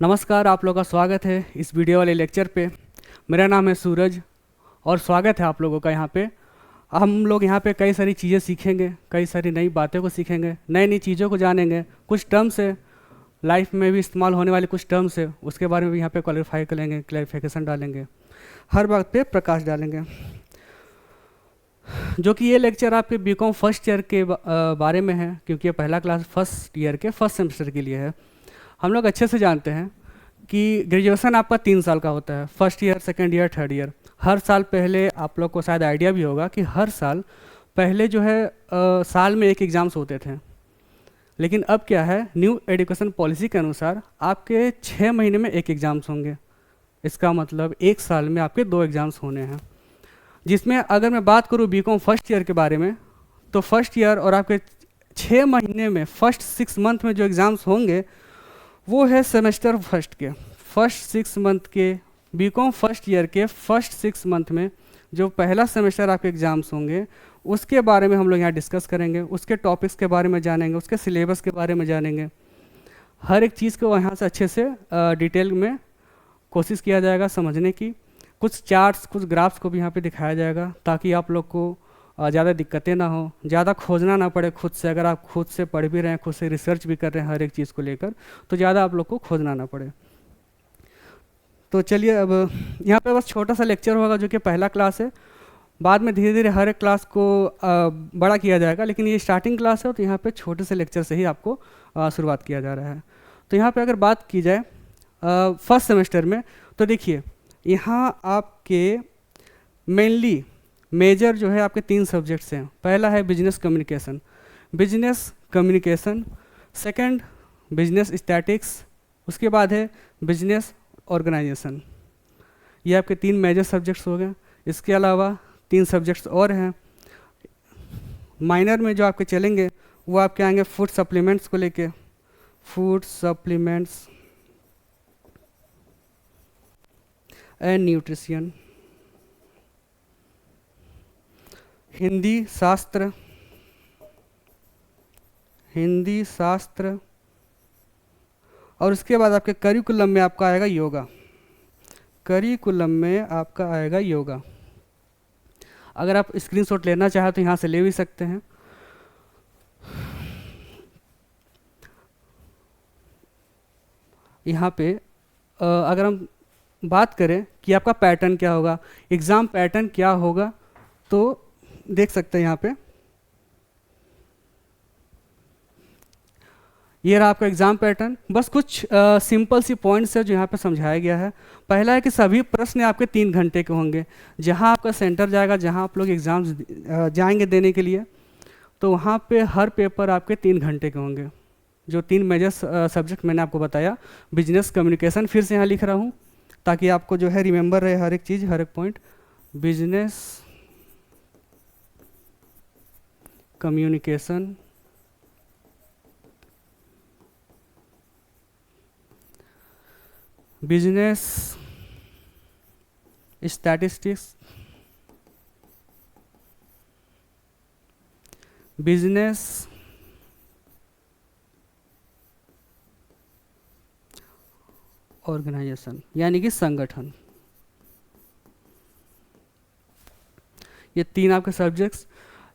नमस्कार, आप लोगों का स्वागत है इस वीडियो वाले लेक्चर पे। मेरा नाम है सूरज और स्वागत है आप लोगों का यहाँ पे। हम लोग यहाँ पे कई सारी चीज़ें सीखेंगे, कई सारी नई बातें को सीखेंगे, नई नई चीज़ों को जानेंगे। कुछ टर्म्स है लाइफ में भी इस्तेमाल होने वाले, कुछ टर्म्स है उसके बारे में भी यहाँ पे क्वालिफाई करेंगे, क्लैरिफिकेशन डालेंगे, हर बात पे प्रकाश डालेंगे। जो कि ये लेक्चर आपके बीकॉम फर्स्ट ईयर के बारे में है, क्योंकि ये पहला क्लास फर्स्ट ईयर के फर्स्ट सेमेस्टर के लिए है। हम लोग अच्छे से जानते हैं कि ग्रेजुएशन आपका 3 साल का होता है, first year, second year, third year. हर साल पहले आप लोग को शायद आइडिया भी होगा कि हर साल पहले जो है साल में एक एग्ज़ाम्स होते थे, लेकिन अब क्या है, न्यू एजुकेशन पॉलिसी के अनुसार आपके 6 महीने में एक एग्ज़ाम्स होंगे। इसका मतलब एक साल में आपके 2 एग्ज़ाम्स होने हैं, जिसमें अगर मैं बात करूँ बीकॉम फर्स्ट ईयर के बारे में, तो फर्स्ट ईयर और आपके 6 महीने में फर्स्ट 6 मंथ में जो एग्ज़ाम्स होंगे वो है सेमेस्टर फर्स्ट के फर्स्ट 6 मंथ के। बीकॉम फर्स्ट ईयर के फर्स्ट 6 मंथ में जो पहला सेमेस्टर आपके एग्ज़ाम्स होंगे उसके बारे में हम लोग यहाँ डिस्कस करेंगे, उसके टॉपिक्स के बारे में जानेंगे, उसके सिलेबस के बारे में जानेंगे। हर एक चीज़ को यहाँ से अच्छे से डिटेल में कोशिश किया जाएगा समझने की। कुछ चार्ट्स, कुछ ग्राफ्स को भी यहाँ पे दिखाया जाएगा ताकि आप लोग को ज़्यादा दिक्कतें ना हो, ज़्यादा खोजना ना पड़े खुद से। अगर आप खुद से पढ़ भी रहे हैं, खुद से रिसर्च भी कर रहे हैं हर एक चीज़ को लेकर, तो ज़्यादा आप लोग को खोजना ना पड़े। तो चलिए, अब यहाँ पे बस छोटा सा लेक्चर होगा जो कि पहला क्लास है। बाद में धीरे धीरे हर एक क्लास को बड़ा किया जाएगा, लेकिन ये स्टार्टिंग क्लास है तो यहाँ पे छोटे से लेक्चर से ही आपको शुरुआत किया जा रहा है। तो यहाँ पे अगर बात की जाए फर्स्ट सेमेस्टर में, तो देखिए यहाँ आपके मेनली मेजर जो है आपके 3 सब्जेक्ट्स हैं। पहला है business communication, second business statics, उसके बाद है बिजनेस ऑर्गेनाइजेशन। ये आपके 3 मेजर सब्जेक्ट्स हो गए। इसके अलावा 3 सब्जेक्ट्स और हैं माइनर में जो आपके चलेंगे, वो आपके आएंगे फूड सप्लीमेंट्स को लेके, food supplements and nutrition, Hindi शास्त्र, और उसके बाद आपके करिकुलम में आपका आएगा योगा। अगर आप स्क्रीनशॉट लेना चाहें तो यहाँ से ले भी सकते हैं। यहाँ पे अगर हम बात करें कि आपका पैटर्न क्या होगा, एग्ज़ाम पैटर्न क्या होगा, तो देख सकते हैं यहाँ पे ये रहा आपका एग्जाम पैटर्न। बस कुछ सिंपल सी पॉइंट्स है जो यहाँ पे समझाया गया है। पहला है कि सभी प्रश्न आपके 3 घंटे के होंगे। जहाँ आपका सेंटर जाएगा, जहाँ आप लोग एग्ज़ाम्स जाएंगे देने के लिए, तो वहाँ पे हर पेपर आपके 3 घंटे के होंगे। जो 3 मेजर सब्जेक्ट मैंने आपको बताया, बिजनेस कम्युनिकेशन, फिर से यहाँ लिख रहा हूँ ताकि आपको जो है रिमेंबर रहे हर एक चीज़, हर एक point. Business communication, business statistics, business organisation, यानी कि संगठन। ये 3 आपके सब्जेक्ट्स,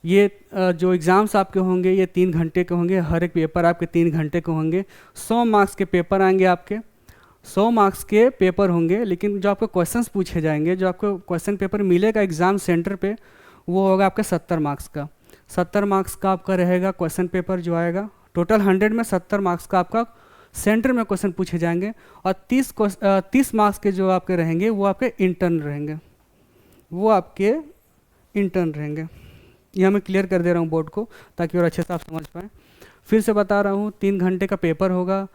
ये जो एग्ज़ाम्स आपके होंगे ये 3 घंटे के होंगे। हर एक पेपर आपके 3 घंटे के होंगे। 100 मार्क्स के पेपर आएंगे आपके, 100 मार्क्स के पेपर होंगे। लेकिन जो आपको क्वेश्चंस पूछे जाएंगे, जो आपको क्वेश्चन पेपर मिलेगा एग्ज़ाम सेंटर पे, वो होगा आपका 70 मार्क्स का। 70 मार्क्स का आपका रहेगा क्वेश्चन पेपर जो आएगा। टोटल 100 में 70 मार्क्स का आपका सेंटर में क्वेश्चन पूछे जाएंगे। और 30 मार्क्स के जो आपके रहेंगे वो आपके इंटर्न रहेंगे। यह मैं क्लियर कर दे रहा हूँ बोर्ड को ताकि और अच्छे से आप समझ पाएँ। फिर से बता रहा हूँ, 3 घंटे का पेपर होगा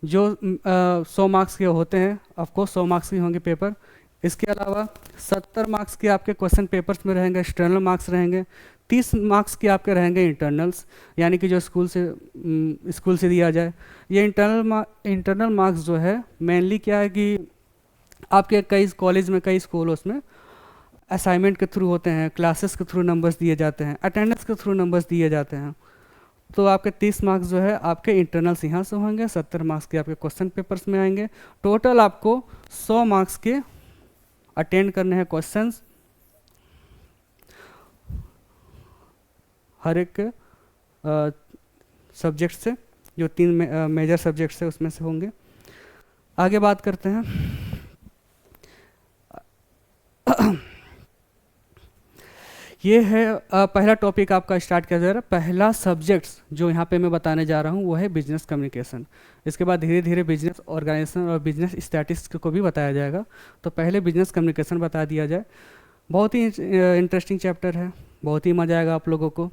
जो 100 मार्क्स के होते हैं। ऑफकोर्स 100 मार्क्स के होंगे पेपर। इसके अलावा 70 मार्क्स के आपके क्वेश्चन पेपर्स में रहेंगे, एक्सटर्नल मार्क्स रहेंगे। 30 मार्क्स के आपके रहेंगे इंटरनल्स, यानी कि जो स्कूल से दिया जाए। ये इंटरनल मार्क्स जो है मेनली क्या है कि आपके कई कॉलेज में, कई स्कूलों में असाइनमेंट के थ्रू होते हैं, क्लासेस के थ्रू नंबर्स दिए जाते हैं, अटेंडेंस के थ्रू नंबर्स दिए जाते हैं। तो आपके 30 मार्क्स जो है आपके इंटरनल्स यहाँ से होंगे, 70 मार्क्स के आपके क्वेश्चन पेपर्स में आएंगे। टोटल आपको 100 मार्क्स के अटेंड करने हैं क्वेश्चंस हर एक सब्जेक्ट से, जो 3 मेजर सब्जेक्ट्स है उसमें से होंगे। आगे बात करते हैं। ये है पहला टॉपिक आपका स्टार्ट किया जा रहा है। पहला सब्जेक्ट्स जो यहाँ पे मैं बताने जा रहा हूँ वो है बिजनेस कम्युनिकेशन। इसके बाद धीरे धीरे बिजनेस ऑर्गेनाइजेशन और बिजनेस स्टैटिस्टिक्स को भी बताया जाएगा। तो पहले बिजनेस कम्युनिकेशन बता दिया जाए। बहुत ही इंटरेस्टिंग चैप्टर है, बहुत ही मज़ा आएगा आप लोगों को,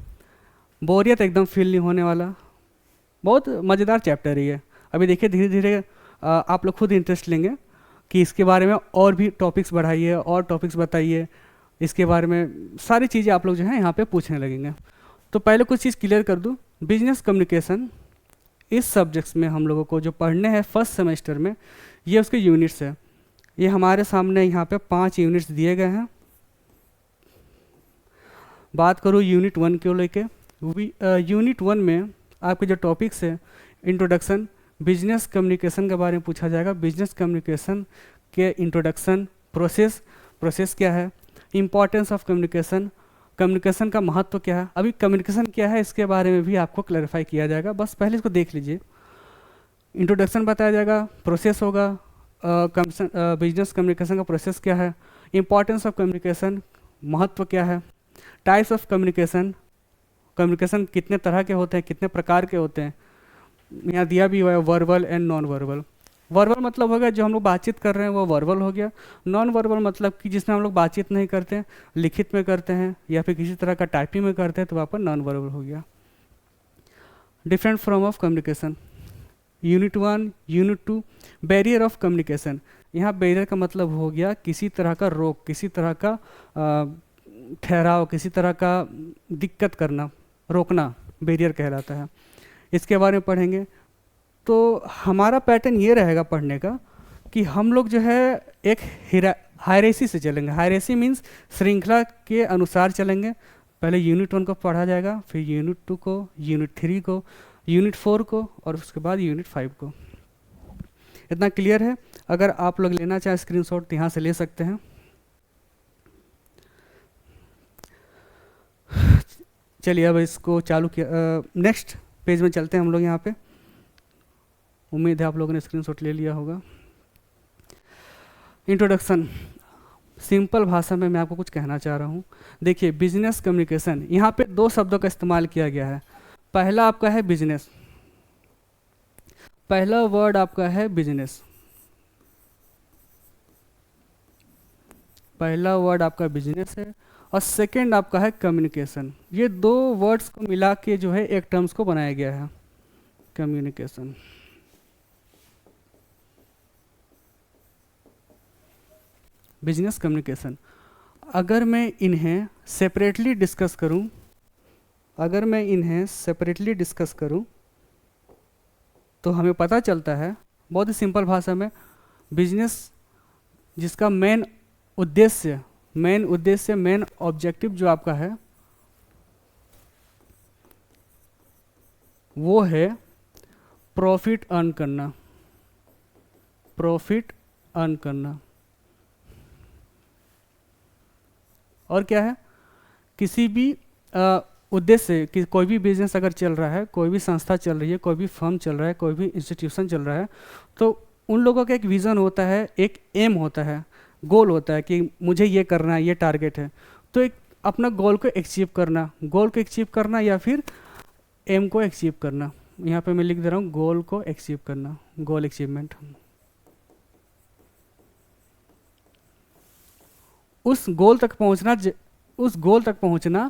बोरियत एकदम फील नहीं होने वाला, बहुत मज़ेदार चैप्टर है ये। अभी देखिए धीरे धीरे आप लोग खुद इंटरेस्ट लेंगे कि इसके बारे में और भी टॉपिक्स बढ़ाइए और टॉपिक्स बताइए, इसके बारे में सारी चीज़ें आप लोग जो है यहाँ पे पूछने लगेंगे। तो पहले कुछ चीज़ क्लियर कर दूँ, बिजनेस कम्युनिकेशन इस सब्जेक्ट्स में हम लोगों को जो पढ़ने हैं फर्स्ट सेमेस्टर में, ये उसके यूनिट्स है। ये हमारे सामने यहाँ पे 5 यूनिट्स दिए गए हैं। बात करूँ यूनिट 1 को लेके, यूनिट 1 में आपके जो टॉपिक्स है, इंट्रोडक्शन, बिजनेस कम्युनिकेशन के बारे में पूछा जाएगा। बिजनेस कम्युनिकेशन के इंट्रोडक्शन, प्रोसेस क्या है, इंपॉर्टेंस ऑफ कम्युनिकेशन, कम्युनिकेशन का महत्व क्या है, अभी कम्युनिकेशन क्या है इसके बारे में भी आपको क्लैरिफाई किया जाएगा। बस पहले इसको देख लीजिए। इंट्रोडक्शन बताया जाएगा, प्रोसेस होगा, बिजनेस कम्युनिकेशन का प्रोसेस क्या है, इंपॉर्टेंस ऑफ कम्युनिकेशन, महत्व क्या है, टाइप्स ऑफ कम्युनिकेशन, कम्युनिकेशन कितने तरह के होते हैं, कितने प्रकार के होते हैं, यहाँ दिया भी हुआ है verbal and non verbal. Verbal मतलब हो गया जो हम लोग बातचीत कर रहे हैं वो वर्बल हो गया। नॉन वर्बल मतलब कि जिसमें हम लोग बातचीत नहीं करते हैं, लिखित में करते हैं या फिर किसी तरह का टाइपिंग में करते हैं, तो वहाँ पर नॉन वर्बल हो गया। Different form of communication, unit 1, unit 2, barrier of communication. यहाँ बैरियर का मतलब हो गया किसी तरह का रोक, किसी तरह का ठहराव, किसी तरह का दिक्कत करना, रोकना बैरियर कहलाता है। इसके बारे में पढ़ेंगे। तो हमारा पैटर्न ये रहेगा पढ़ने का कि हम लोग जो है एक हायरेसी से चलेंगे। हायरेसी मीन्स श्रृंखला के अनुसार चलेंगे। पहले यूनिट 1 को पढ़ा जाएगा, फिर यूनिट 2 को, यूनिट 3 को, यूनिट 4 को और उसके बाद यूनिट 5 को। इतना क्लियर है? अगर आप लोग लेना चाहें स्क्रीनशॉट तो यहाँ से ले सकते हैं। चलिए अब इसको चालू किया, नेक्स्ट पेज में चलते हैं हम लोग। यहाँ पे उम्मीद है आप लोगों ने स्क्रीनशॉट ले लिया होगा। इंट्रोडक्शन, सिंपल भाषा में मैं आपको कुछ कहना चाह रहा हूँ। देखिए बिजनेस कम्युनिकेशन, यहाँ पे 2 शब्दों का इस्तेमाल किया गया है। पहला आपका है बिजनेस, पहला वर्ड आपका है बिजनेस, पहला वर्ड आपका बिजनेस है और सेकंड आपका है कम्युनिकेशन। ये 2 वर्ड्स को मिला के जो है एक टर्म्स को बनाया गया है, कम्युनिकेशन। Business communication. अगर मैं इन्हें सेपरेटली डिस्कस करूं, अगर मैं इन्हें सेपरेटली डिस्कस करूं तो हमें पता चलता है बहुत ही सिंपल भाषा में, बिजनेस जिसका मेन उद्देश्य, मेन ऑब्जेक्टिव जो आपका है वो है प्रॉफिट अर्न करना, प्रॉफिट अर्न करना। और क्या है, किसी भी उद्देश्य कि कोई भी बिजनेस अगर चल रहा है, कोई भी संस्था चल रही है, कोई भी फर्म चल रहा है, कोई भी इंस्टीट्यूशन चल रहा है, तो उन लोगों का एक विज़न होता है, एक एम होता है, गोल होता है कि मुझे ये करना है, ये टारगेट है। तो एक अपना गोल को अचीव करना, गोल को अचीव करना या फिर एम को अचीव करना। यहाँ पे मैं लिख दे रहा हूँ गोल को अचीव करना, गोल अचीवमेंट। उस गोल तक पहुँचना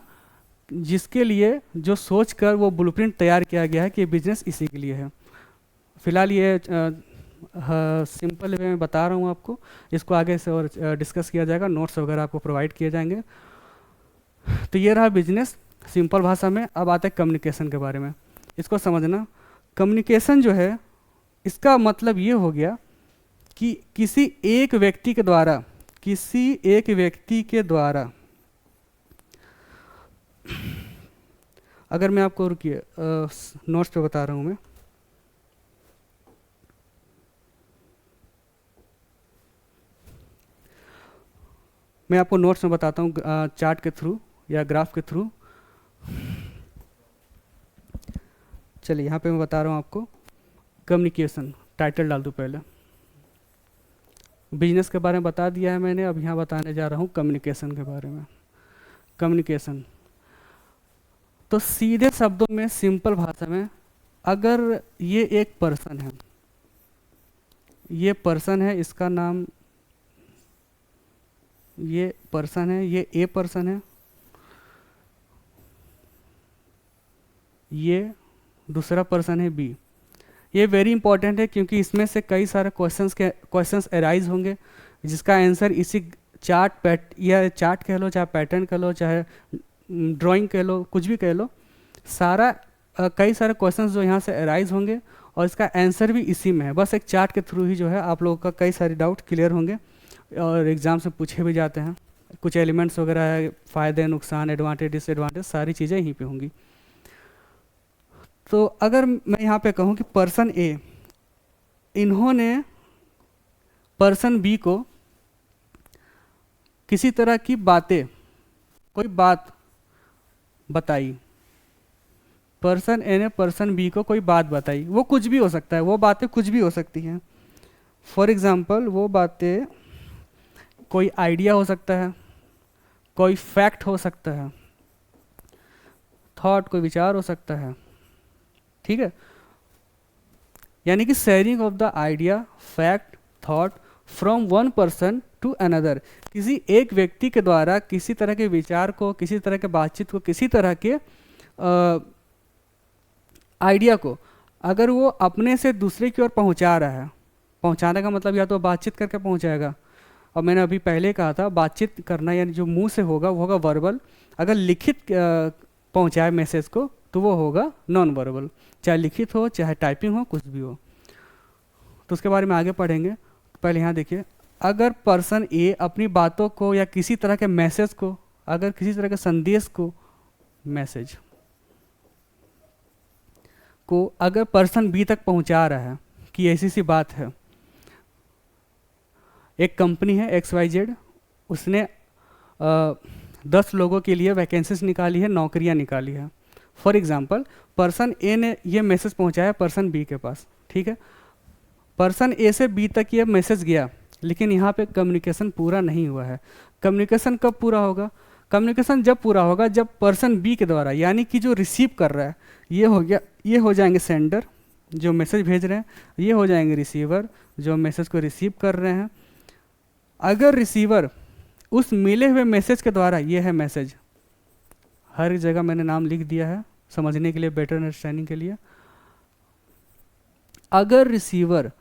जिसके लिए जो सोच कर वो ब्लूप्रिंट तैयार किया गया है कि बिजनेस इसी के लिए है। फिलहाल ये सिंपल वे में बता रहा हूँ आपको, इसको आगे से और डिस्कस किया जाएगा, नोट्स वगैरह आपको प्रोवाइड किए जाएंगे। तो ये रहा बिजनेस सिंपल भाषा में। अब आता है कम्युनिकेशन के बारे में, इसको समझना। कम्युनिकेशन जो है इसका मतलब ये हो गया कि किसी एक व्यक्ति के द्वारा, किसी एक व्यक्ति के द्वारा अगर मैं आपको, रुकिए, नोट्स पे बता रहा हूँ मैं आपको नोट्स में बताता हूँ चार्ट के थ्रू या ग्राफ के थ्रू। चलिए यहाँ पे मैं बता रहा हूँ आपको कम्युनिकेशन, टाइटल डाल दूँ पहले। बिजनेस के बारे में बता दिया है मैंने, अब यहाँ बताने जा रहा हूँ कम्युनिकेशन के बारे में। कम्युनिकेशन तो सीधे शब्दों में, सिंपल भाषा में, अगर ये एक पर्सन है, ये पर्सन है, इसका नाम, ये पर्सन है, ये ए पर्सन है, ये दूसरा पर्सन है बी। ये वेरी इंपॉर्टेंट है क्योंकि इसमें से कई सारे क्वेश्चंस अराइज होंगे जिसका आंसर इसी चार्ट कह लो, चाहे पैटर्न कह लो, चाहे ड्राइंग कह लो, कुछ भी कह लो, सारा कई सारे क्वेश्चंस जो यहाँ से अराइज होंगे और इसका आंसर भी इसी में है। बस एक चार्ट के थ्रू ही जो है आप लोगों का कई सारे डाउट क्लियर होंगे और एग्ज़ाम से पूछे भी जाते हैं। कुछ एलिमेंट्स वगैरह है, फ़ायदे नुकसान, एडवांटेज डिसएडवांटेज, सारी चीज़ें यहीं पे होंगी। तो अगर मैं यहाँ पे कहूँ कि पर्सन ए, इन्होंने पर्सन बी को किसी तरह की बातें, कोई बात बताई, पर्सन ए ने पर्सन बी को कोई बात बताई, वो कुछ भी हो सकता है, वो बातें कुछ भी हो सकती हैं। फॉर एग्जाम्पल वो बातें कोई आइडिया हो सकता है, कोई फैक्ट हो सकता है, थॉट, कोई विचार हो सकता है, ठीक है। यानी कि sharing of the idea, fact, thought from one person to another, किसी एक व्यक्ति के द्वारा किसी तरह के विचार को, किसी तरह के बातचीत को, किसी तरह के आइडिया को अगर वो अपने से दूसरे की ओर पहुंचा रहा है, पहुंचाने का मतलब या तो बातचीत करके पहुंचाएगा, और मैंने अभी पहले कहा था बातचीत करना यानी जो मुंह से होगा वो होगा वर्बल, अगर लिखित पहुंचाए मैसेज को तो वो होगा नॉन वर्बल, चाहे लिखित हो चाहे टाइपिंग हो, कुछ भी हो। तो उसके बारे में आगे पढ़ेंगे। पहले यहाँ देखिए, अगर पर्सन ए अपनी बातों को या किसी तरह के मैसेज को, अगर किसी तरह के संदेश को, मैसेज को अगर पर्सन बी तक पहुंचा रहा है कि ऐसी सी बात है, एक कंपनी है XYZ, उसने 10 लोगों के लिए वैकेंसीज निकाली है, नौकरियां निकाली है। फॉर एग्जांपल पर्सन ए ने ये मैसेज पहुंचाया पर्सन बी के पास, ठीक है। पर्सन ए से बी तक ये मैसेज गया, लेकिन यहाँ पे कम्युनिकेशन पूरा नहीं हुआ है। कम्युनिकेशन कब पूरा होगा? कम्युनिकेशन जब पूरा होगा जब पर्सन बी के द्वारा, यानी कि जो रिसीव कर रहा है, ये हो गया, ये हो जाएंगे सेंडर जो मैसेज भेज रहे हैं, ये हो जाएंगे रिसीवर जो मैसेज को रिसीव कर रहे हैं। अगर रिसीवर उस मिले हुए मैसेज के द्वारा, ये है मैसेज, हर जगह मैंने नाम लिख दिया है समझने के लिए, बेटर अंडरस्टैंडिंग के लिए। अगर रिसीवर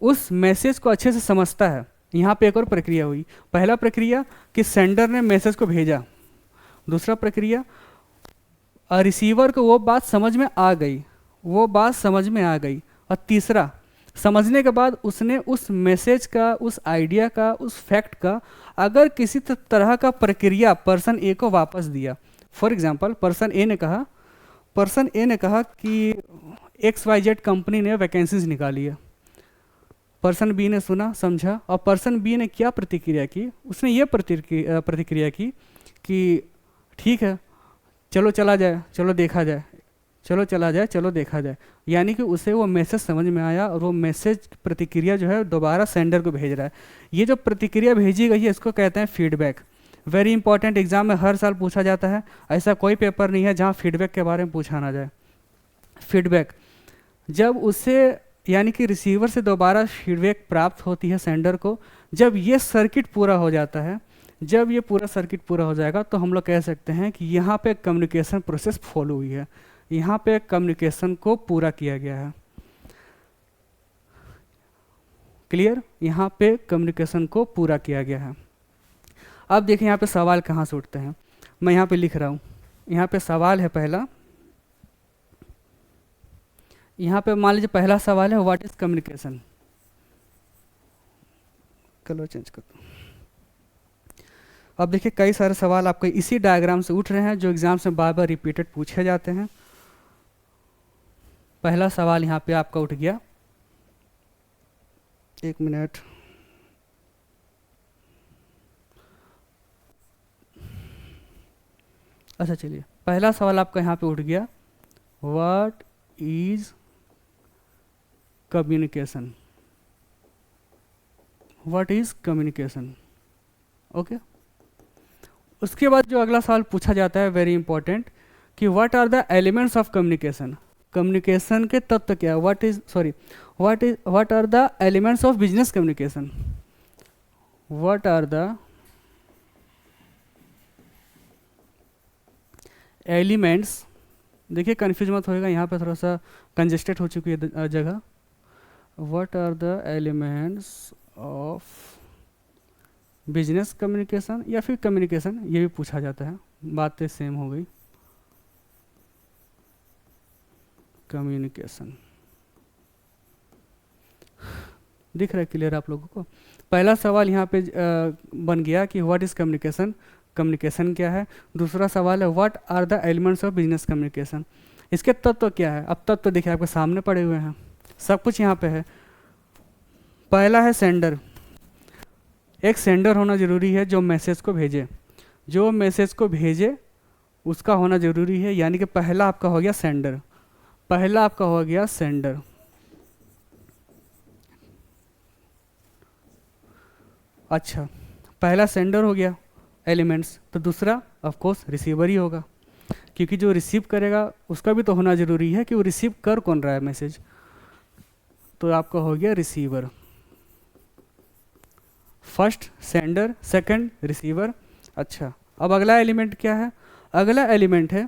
उस मैसेज को अच्छे से समझता है, यहाँ पे एक और प्रक्रिया हुई। पहला प्रक्रिया कि सेंडर ने मैसेज को भेजा, दूसरा प्रक्रिया रिसीवर को वो बात समझ में आ गई, वो बात समझ में आ गई, और तीसरा समझने के बाद उसने उस मैसेज का, उस आइडिया का, उस फैक्ट का अगर किसी तरह का प्रक्रिया पर्सन ए को वापस दिया। फॉर एग्जांपल पर्सन ए ने कहा कि XYZ कंपनी ने वैकेंसीज निकाली है। पर्सन बी ने सुना, समझा, और पर्सन बी ने क्या प्रतिक्रिया की? उसने ये प्रतिक्रिया की कि ठीक है, चलो चला जाए, चलो देखा जाए, चलो चला जाए, चलो देखा जाए। यानी कि उसे वो मैसेज समझ में आया और वो मैसेज प्रतिक्रिया जो है दोबारा सेंडर को भेज रहा है। ये जो प्रतिक्रिया भेजी गई है इसको कहते हैं फीडबैक। वेरी इंपॉर्टेंट, एग्जाम में हर साल पूछा जाता है, ऐसा कोई पेपर नहीं है जहाँ फीडबैक के बारे में पूछा ना जाए। फीडबैक जब उससे, यानी कि रिसीवर से दोबारा फीडबैक प्राप्त होती है सेंडर को, जब ये सर्किट पूरा हो जाता है, जब ये पूरा सर्किट पूरा हो जाएगा तो हम लोग कह सकते हैं कि यहाँ पे कम्युनिकेशन प्रोसेस फॉलो हुई है, यहाँ पे कम्युनिकेशन को पूरा किया गया है। क्लियर? यहाँ पे कम्युनिकेशन को पूरा किया गया है। अब देखिए यहाँ पे सवाल कहाँ से उठते हैं, मैं यहाँ पे लिख रहा हूँ। यहाँ पे सवाल है पहला, यहाँ पे मान लीजिए पहला सवाल है what is communication. Colour change कर दो। अब देखिए कई सारे सवाल आपके इसी डायग्राम से उठ रहे हैं जो एग्जाम्स में बार बार रिपीटेड पूछे जाते हैं। पहला सवाल यहाँ पे आपका उठ गया, एक मिनट, अच्छा चलिए, पहला सवाल आपका यहाँ पे उठ गया, what is communication, what is communication, okay. उसके बाद जो अगला सवाल पूछा जाता है वेरी इंपॉर्टेंट, कि what are the elements of communication, communication के तत्व क्या है, what are the elements of business communication, what are the elements, देखिए कन्फ्यूज मत होएगा, यहाँ पे थोड़ा सा कंजेस्टेड हो चुकी है जगह, what are the elements of business communication या फिर कम्युनिकेशन, ये भी पूछा जाता है, बातें सेम हो गई, कम्युनिकेशन, दिख रहा है क्लियर आप लोगों को। पहला सवाल यहाँ पे बन गया कि व्हाट इज कम्युनिकेशन, कम्युनिकेशन क्या है। दूसरा सवाल है what are the elements of business communication, इसके तत्व क्या है। अब तत्व देखिए आपके सामने पड़े हुए हैं, सब कुछ यहाँ पे है। पहला है सेंडर, एक सेंडर होना जरूरी है जो मैसेज को भेजे, जो मैसेज को भेजे उसका होना जरूरी है, यानी कि पहला आपका हो गया सेंडर, पहला आपका हो गया सेंडर। अच्छा, पहला सेंडर हो गया एलिमेंट्स, तो दूसरा ऑफ कोर्स रिसीवर ही होगा, क्योंकि जो रिसीव करेगा उसका भी तो होना जरूरी है कि वो रिसीव कर कौन रहा है मैसेज, तो आपका हो गया receiver. First sender, second receiver. अच्छा, अब अगला एलिमेंट क्या है, अगला एलिमेंट है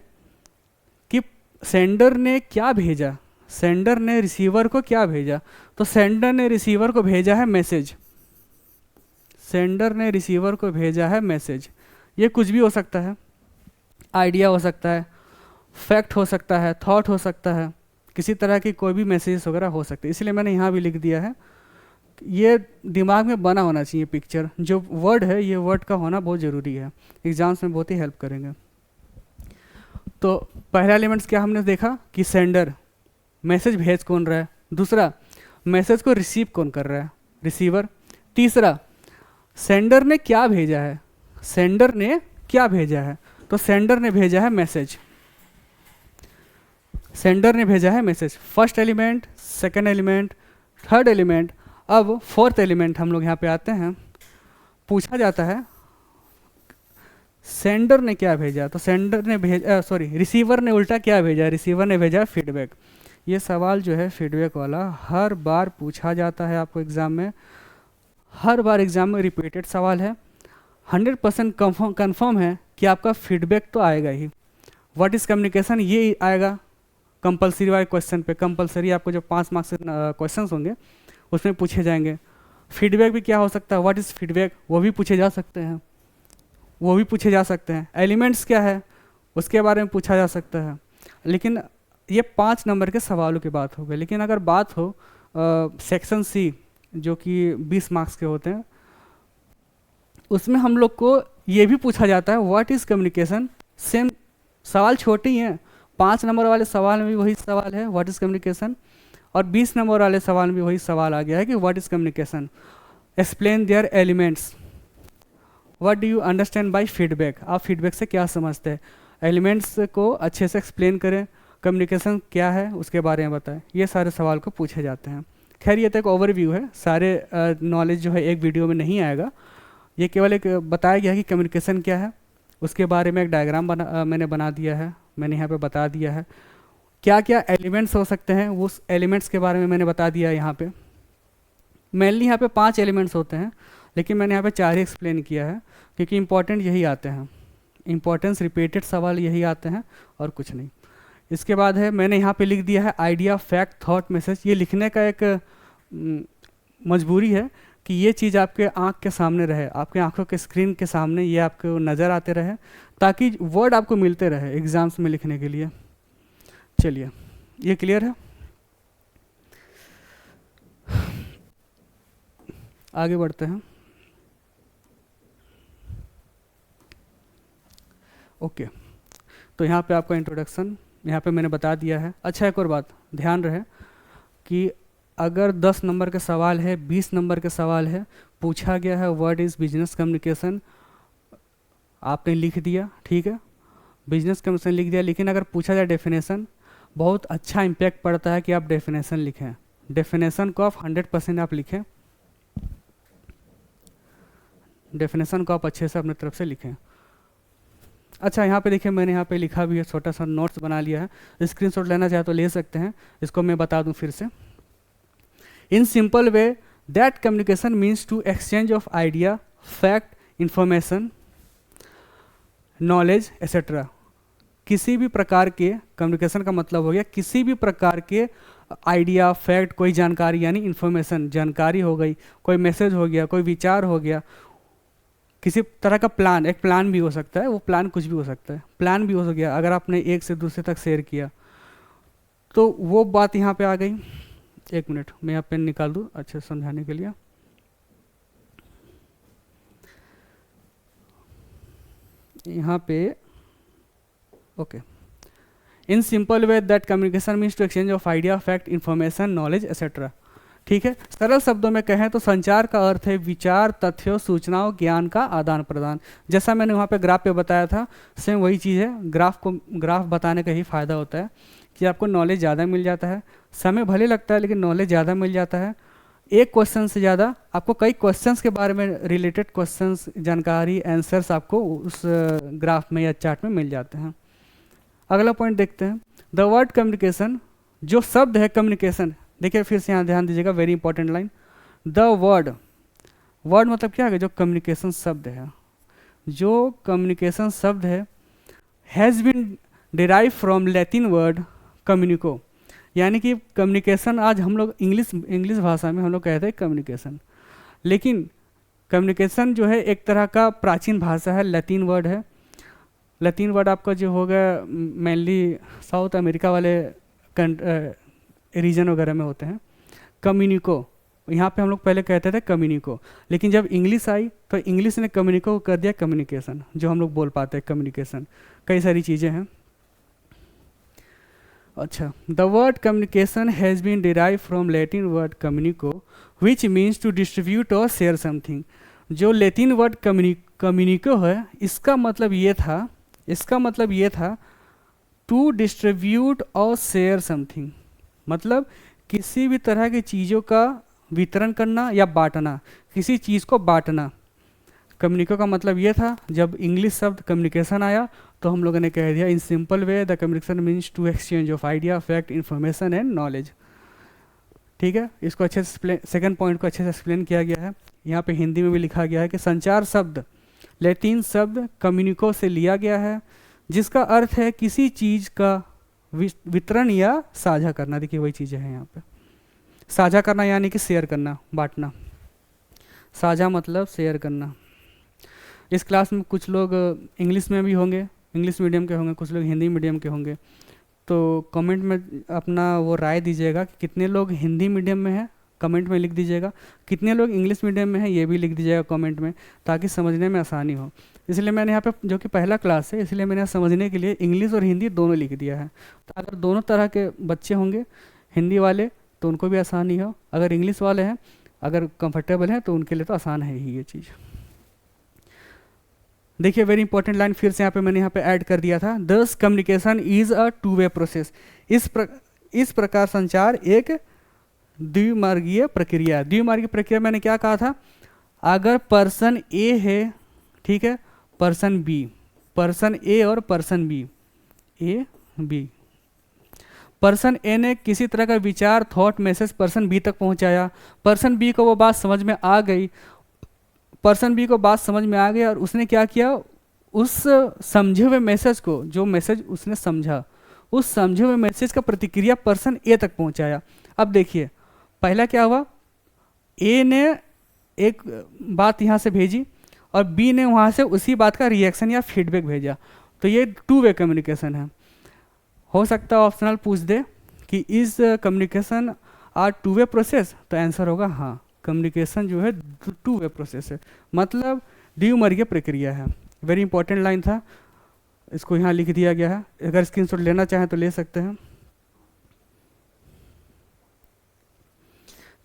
कि सेंडर ने क्या भेजा, सेंडर ने रिसीवर को क्या भेजा, तो सेंडर ने रिसीवर को भेजा है मैसेज, सेंडर ने रिसीवर को भेजा है मैसेज। ये कुछ भी हो सकता है, आइडिया हो सकता है, फैक्ट हो सकता है, थॉट हो सकता है, किसी तरह की कोई भी मैसेज वगैरह हो सकते हैं, इसलिए मैंने यहाँ भी लिख दिया है। ये दिमाग में बना होना चाहिए पिक्चर, जो वर्ड है ये वर्ड का होना बहुत ज़रूरी है, एग्जाम्स में बहुत ही हेल्प करेंगे। तो पहला एलिमेंट्स क्या हमने देखा कि सेंडर, मैसेज भेज कौन रहा है, दूसरा मैसेज को रिसीव कौन कर रहा है, रिसीवर, तीसरा सेंडर ने क्या भेजा है, सेंडर ने क्या भेजा है, तो सेंडर ने भेजा है मैसेज, सेंडर ने भेजा है message. First element, second element, third element. अब फोर्थ एलिमेंट हम लोग यहाँ पे आते हैं, पूछा जाता है सेंडर ने क्या भेजा, तो सेंडर ने भेजा, सॉरी रिसीवर ने उल्टा क्या भेजा, रिसीवर ने भेजा फीडबैक। ये सवाल जो है फीडबैक वाला हर बार पूछा जाता है आपको एग्ज़ाम में, हर बार एग्ज़ाम में रिपीटेड सवाल है, 100% कन्फर्म है कि आपका फीडबैक तो आएगा ही। व्हाट इज़ कम्युनिकेशन ये आएगा कंपलसरी वाले क्वेश्चन पे, कंपलसरी आपको जो 5 मार्क्स के क्वेश्चन होंगे उसमें पूछे जाएंगे। फीडबैक भी क्या हो सकता है, व्हाट इज़ फीडबैक, वो भी पूछे जा सकते हैं, वो भी पूछे जा सकते हैं। एलिमेंट्स क्या है उसके बारे में पूछा जा सकता है। लेकिन ये 5 नंबर के सवालों की बात हो गई। लेकिन अगर बात हो सेक्शन सी जो कि 20 मार्क्स के होते हैं, उसमें हम लोग को ये भी पूछा जाता है व्हाट इज़ कम्युनिकेशन। सेम सवाल छोटे ही हैं, 5 नंबर वाले सवाल में भी वही सवाल है व्हाट इज़ कम्युनिकेशन, और 20 नंबर वाले सवाल में भी वही सवाल आ गया है कि what is communication, explain their elements, what do you understand by feedback, आप फीडबैक से क्या समझते हैं, एलिमेंट्स को अच्छे से एक्सप्लेन करें, कम्युनिकेशन क्या है उसके बारे में बताएं। ये सारे सवाल को पूछे जाते हैं। खैर ये तो एक ओवरव्यू है, सारे नॉलेज जो है एक वीडियो में नहीं आएगा, ये केवल एक बताया गया है कि कम्युनिकेशन क्या है, उसके बारे में एक डायग्राम मैंने बना दिया है, मैंने यहाँ पे बता दिया है क्या क्या एलिमेंट्स हो सकते हैं, उस एलिमेंट्स के बारे में मैंने बता दिया है। यहाँ पे मेनली यहाँ पे 5 एलिमेंट्स होते हैं, लेकिन मैंने यहाँ पे 4 ही एक्सप्लेन किया है, क्योंकि इंपॉर्टेंट यही आते हैं, इंपॉर्टेंस रिपीटेड सवाल यही आते हैं और कुछ नहीं। इसके बाद है मैंने यहाँ पे लिख दिया है आइडिया, फैक्ट, थॉट, मैसेज। ये लिखने का एक मजबूरी है कि ये चीज़ आपके आँख के सामने रहे, आपके आँखों के स्क्रीन के सामने ये आपको नज़र आते रहे, ताकि वर्ड आपको मिलते रहे एग्ज़ाम्स में लिखने के लिए। चलिए ये क्लियर है, आगे बढ़ते हैं। ओके, तो यहाँ पे आपका इंट्रोडक्शन यहाँ पे मैंने बता दिया है। अच्छा, एक और बात ध्यान रहे कि अगर 10 नंबर का सवाल है, 20 नंबर का सवाल है, पूछा गया है व्हाट इज़ बिजनेस कम्युनिकेशन, आपने लिख दिया, ठीक है, बिजनेस कम्युनिकेशन लिख दिया, लेकिन अगर पूछा जाए डेफिनेशन, बहुत अच्छा इम्पैक्ट पड़ता है कि आप डेफिनेशन लिखें। डेफिनेशन को आप 100% आप लिखें, डेफिनेशन को आप अच्छे से अपनी तरफ से लिखें। अच्छा, यहाँ पे देखिए मैंने यहाँ पे लिखा भी है, छोटा सा नोट्स बना लिया है, स्क्रीनशॉट लेना चाहे तो ले सकते हैं। इसको मैं बता दूँ फिर से। In simple way that communication means to exchange of idea, fact, information, knowledge etcetera. किसी भी प्रकार के कम्युनिकेशन का मतलब हो गया किसी भी प्रकार के आइडिया, फैक्ट, कोई जानकारी यानी इंफॉर्मेशन, जानकारी हो गई, कोई मैसेज हो गया, कोई विचार हो गया, किसी तरह का प्लान, एक प्लान भी हो सकता है, वो प्लान कुछ भी हो सकता है, प्लान भी हो गया अगर आपने एक से दूसरे तक शेयर किया, तो वो बात यहाँ पे आ गई। एक मिनट मैं यहाँ पेन निकाल दूँ अच्छे से समझाने के लिए। यहाँ पे okay, in simple way that communication means to exchange of idea, fact, information, knowledge etcetera. ठीक है, सरल शब्दों में कहें तो संचार का अर्थ है विचार, तथ्यों, सूचनाओं, ज्ञान का आदान प्रदान। जैसा मैंने वहाँ पे ग्राफ पे बताया था, सेम वही चीज़ है। ग्राफ बताने का ही फायदा होता है कि आपको नॉलेज ज़्यादा मिल जाता है, समय भले लगता है लेकिन नॉलेज ज़्यादा मिल जाता है। एक क्वेश्चन से ज़्यादा आपको कई क्वेश्चंस के बारे में रिलेटेड क्वेश्चंस, जानकारी, आंसर्स आपको उस ग्राफ में या चार्ट में मिल जाते हैं। अगला पॉइंट देखते हैं, द वर्ड कम्युनिकेशन, जो शब्द है कम्युनिकेशन, देखिए फिर से यहाँ ध्यान दीजिएगा, very important line. The word, word मतलब क्या है, जो कम्युनिकेशन शब्द है, जो कम्युनिकेशन शब्द है, has been derive from Latin word communico, यानी कि कम्युनिकेशन आज हम लोग इंग्लिश भाषा में हम लोग कहते हैं कम्युनिकेशन, लेकिन कम्युनिकेशन जो है एक तरह का प्राचीन भाषा है, लैटिन वर्ड है। लैटिन वर्ड आपका जो होगा मेनली साउथ अमेरिका वाले रीजन वगैरह में होते हैं। कम्युनिको, यहाँ पे हम लोग पहले कहते थे कम्युनिको, लेकिन जब इंग्लिश आई तो इंग्लिश ने कम्युनिको को कर दिया कम्युनिकेशन, जो हम लोग बोल पाते हैं कम्युनिकेशन। कई सारी चीज़ें हैं। अच्छा, the word communication has been derive from Latin word communico which means to distribute और शेयर समथिंग। जो लैटिन वर्ड कम्युनिको है, इसका मतलब ये था टू डिस्ट्रीब्यूट और शेयर समथिंग, मतलब किसी भी तरह की चीज़ों का वितरण करना या बांटना, किसी चीज़ को बांटना। कम्युनिको का मतलब ये था। जब इंग्लिश शब्द कम्युनिकेशन आया तो हम लोगों ने कह दिया in simple way the communication means to exchange of idea, fact, information and knowledge. ठीक है, इसको अच्छे से सेकंड पॉइंट को अच्छे से एक्सप्लेन किया गया है। यहाँ पे हिंदी में भी लिखा गया है कि संचार शब्द लैटिन शब्द कम्युनिको से लिया गया है, जिसका अर्थ है किसी चीज़ का वितरण या साझा करना। देखिए वही चीज़ें हैं यहाँ पे, साझा करना यानी कि शेयर करना, बांटना। साझा मतलब शेयर करना। इस क्लास में कुछ लोग इंग्लिश में भी होंगे, इंग्लिश मीडियम के होंगे, कुछ लोग हिंदी मीडियम के होंगे, तो कमेंट में अपना वो राय दीजिएगा कि कितने लोग हिंदी मीडियम में हैं, कमेंट में लिख दीजिएगा। कितने लोग इंग्लिश मीडियम में हैं ये भी लिख दीजिएगा कमेंट में, ताकि समझने में आसानी हो। इसलिए मैंने यहाँ पे, जो कि पहला क्लास है, इसलिए मैंने समझने के लिए इंग्लिश और हिंदी दोनों लिख दिया है। तो अगर दोनों तरह के बच्चे होंगे, हिंदी वाले तो उनको भी आसानी हो, अगर इंग्लिश वाले हैं अगर कंफर्टेबल हैं तो उनके लिए तो आसान है ही ये चीज़। देखिए वेरी इंपॉर्टेंट लाइन फिर से यहाँ पे मैंने यहाँ पे ऐड कर दिया था, दस communication is a to way process. इस प्रकार संचार एक द्विमार्गीय प्रक्रिया है। द्विमार्गीय प्रक्रिया मैंने क्या कहा था, अगर पर्सन ए है, ठीक है, पर्सन बी, पर्सन ए और person B, A B, person A ने किसी तरह का विचार, थॉट, मैसेज पर्सन बी तक पहुंचाया, पर्सन बी को वो बात समझ में आ गई, पर्सन बी को बात समझ में आ गई और उसने क्या किया, उस समझे हुए मैसेज को, जो मैसेज उसने समझा, उस समझे हुए मैसेज का प्रतिक्रिया पर्सन ए तक पहुंचाया। अब देखिए पहला क्या हुआ, ए ने एक बात यहाँ से भेजी और बी ने वहाँ से उसी बात का रिएक्शन या फीडबैक भेजा, तो ये टू वे कम्युनिकेशन है। हो सकता है ऑप्शनल पूछ दे कि is communication are two way process, तो आंसर होगा हाँ, कम्युनिकेशन जो है टू वे प्रोसेस है, मतलब द्विमार्गीय प्रक्रिया है। वेरी इंपॉर्टेंट लाइन था। इसको यहाँ लिख दिया गया है, अगर स्क्रीनशॉट लेना चाहें तो ले सकते हैं।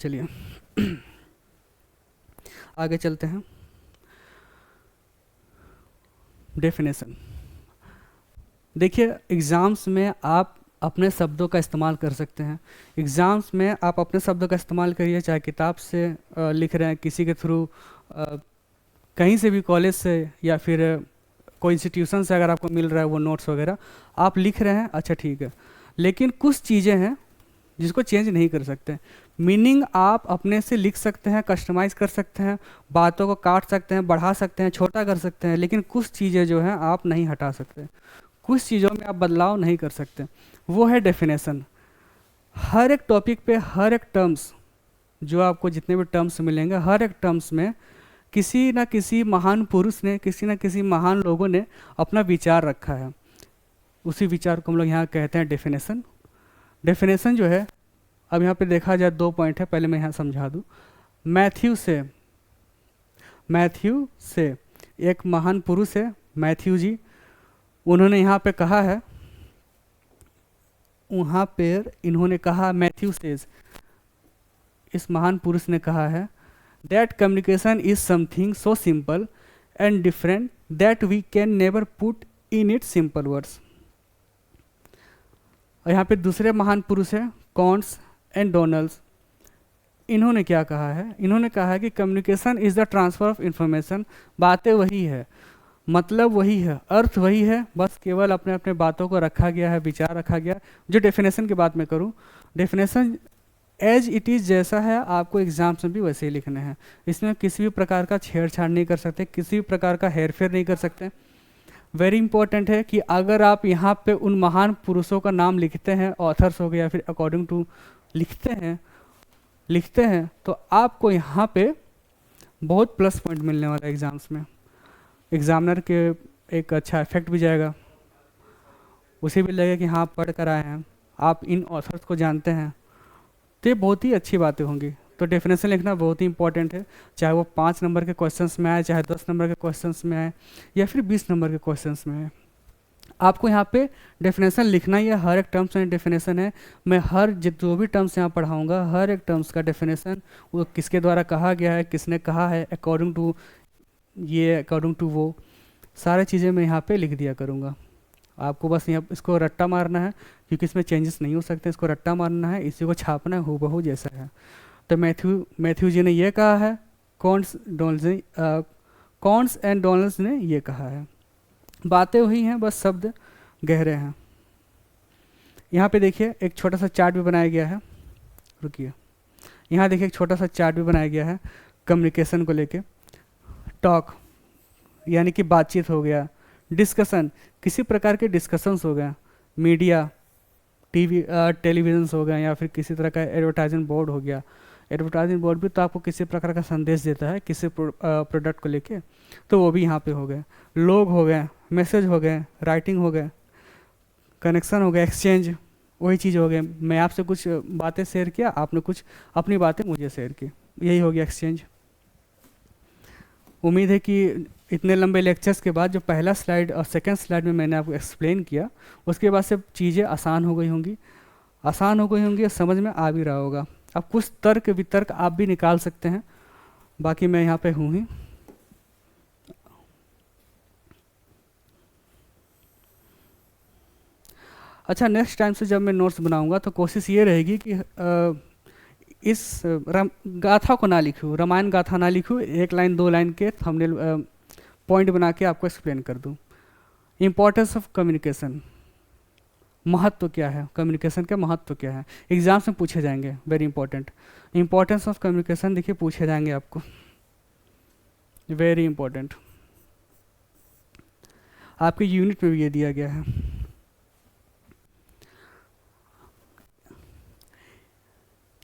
चलिए आगे चलते हैं। डेफिनेशन, देखिए एग्ज़ाम्स में आप अपने शब्दों का इस्तेमाल कर सकते हैं। एग्ज़ाम्स में आप अपने शब्दों का इस्तेमाल करिए, चाहे किताब से लिख रहे हैं, किसी के थ्रू, कहीं से भी, कॉलेज से या फिर कोई इंस्टीट्यूशन से अगर आपको मिल रहा है वो नोट्स वगैरह आप लिख रहे हैं, अच्छा ठीक है। लेकिन कुछ चीज़ें हैं जिसको चेंज नहीं कर सकते। मीनिंग आप अपने से लिख सकते हैं, कस्टमाइज़ कर सकते हैं, बातों को काट सकते हैं, बढ़ा सकते हैं, छोटा कर सकते हैं, लेकिन कुछ चीज़ें जो हैं आप नहीं हटा सकते, कुछ चीज़ों में आप बदलाव नहीं कर सकते। वो है डेफिनेशन। हर एक टॉपिक पे हर एक टर्म्स, जो आपको जितने भी टर्म्स मिलेंगे, हर एक टर्म्स में किसी ना किसी महान पुरुष ने, किसी ना किसी महान लोगों ने अपना विचार रखा है। उसी विचार को हम लोग यहाँ कहते हैं डेफिनेशन। डेफिनेशन जो है, अब यहाँ पे देखा जाए 2 पॉइंट है, पहले मैं यहाँ समझा दूँ। मैथ्यू से एक महान पुरुष है, मैथ्यू जी, उन्होंने यहाँ पे कहा है, वहाँ पर इन्होंने कहा, मैथ्यू सेज, इस महान पुरुष ने कहा है, that communication is something so simple and different that we can never put in it simple words. और यहाँ पे दूसरे महान पुरुष है कॉन्स एंड डोनल्ड्स। इन्होंने क्या कहा है? इन्होंने कहा है कि communication is the transfer of information. बातें वही है, मतलब वही है, अर्थ वही है, बस केवल अपने अपने बातों को रखा गया है, विचार रखा गया। जो डेफिनेशन की बात मैं करूँ, डेफिनेशन एज इट इज़ जैसा है आपको एग्जाम्स में भी वैसे ही लिखने हैं। इसमें किसी भी प्रकार का छेड़छाड़ नहीं कर सकते, किसी भी प्रकार का हेरफेर नहीं कर सकते। वेरी इंपॉर्टेंट है कि अगर आप यहाँ पे उन महान पुरुषों का नाम लिखते हैं, ऑथर्स हो गए या फिर अकॉर्डिंग टू लिखते हैं तो आपको यहाँ पे बहुत प्लस पॉइंट मिलने वाला है एग्ज़ाम्स में। एग्जामिनर के एक अच्छा इफेक्ट भी जाएगा, उसे भी लगेगा कि हाँ आप पढ़ कर आए हैं, आप इन ऑथर्स को जानते हैं, तो ये बहुत ही अच्छी बातें होंगी। तो डेफिनेशन लिखना बहुत ही इंपॉर्टेंट है, चाहे वो 5 नंबर के क्वेश्चंस में आए, चाहे 10 नंबर के क्वेश्चंस में आए, या फिर 20 नंबर के क्वेश्चंस में आए। आपको यहाँ पे डेफिनेशन लिखना ही है। हर एक टर्म्स में डेफिनेशन है। मैं हर जो भी टर्म्स यहाँ पढ़ाऊँगा, हर एक टर्म्स का डेफिनेशन, वो किसके द्वारा कहा गया है, किसने कहा है, अकॉर्डिंग टू ये, अकॉर्डिंग टू वो, सारी चीज़ें मैं यहाँ पे लिख दिया करूँगा। आपको बस यहाँ इसको रट्टा मारना है, क्योंकि इसमें चेंजेस नहीं हो सकते। इसको रट्टा मारना है, इसी को छापना है हूबहू जैसा है। तो मैथ्यू जी ने ये कहा है, कॉन्स एंड डोनल्ड्स ने ये कहा है। बातें वही हैं, बस शब्द गहरे हैं। यहाँ पे देखिए एक छोटा सा चार्ट भी बनाया गया है, रुकिए, यहाँ देखिए एक छोटा सा चार्ट भी बनाया गया है कम्युनिकेशन को लेके। टॉक यानी कि बातचीत हो गया, डिस्कशन किसी प्रकार के डिस्कशंस हो गए, मीडिया टेलीविजन हो गए, या फिर किसी तरह का एडवर्टाइजिंग बोर्ड हो गया। एडवर्टाइजिंग बोर्ड भी तो आपको किसी प्रकार का संदेश देता है किसी प्रोडक्ट को लेके, तो वो भी यहाँ पे हो गए। लोग हो गए, मैसेज हो गए, राइटिंग हो गए, कनेक्शन हो गया, एक्सचेंज, वही चीज़ हो गए। मैं आपसे कुछ बातें शेयर किया, आपने कुछ अपनी बातें मुझे शेयर की, यही हो गया एक्सचेंज। उम्मीद है कि इतने लंबे लेक्चर्स के बाद जो पहला स्लाइड और सेकंड स्लाइड में मैंने आपको एक्सप्लेन किया, उसके बाद से चीज़ें आसान हो गई होंगी, समझ में आ भी रहा होगा। अब कुछ तर्क वितर्क आप भी निकाल सकते हैं, बाकी मैं यहाँ पे हूँ ही। अच्छा, नेक्स्ट टाइम से जब मैं नोट्स बनाऊंगा तो कोशिश ये रहेगी कि इस गाथा को ना लिखूँ, रामायण गाथा ना लिखूँ, 1 लाइन 2 लाइन के थंबनेल पॉइंट बना के आपको एक्सप्लेन कर दूँ। इम्पोर्टेंस ऑफ कम्युनिकेशन, महत्व क्या है, कम्युनिकेशन का महत्व क्या है, एग्जाम्स में पूछे जाएंगे, very important. Importance of communication देखिए पूछे जाएंगे आपको, वेरी इंपॉर्टेंट। आपके यूनिट में भी ये दिया गया है।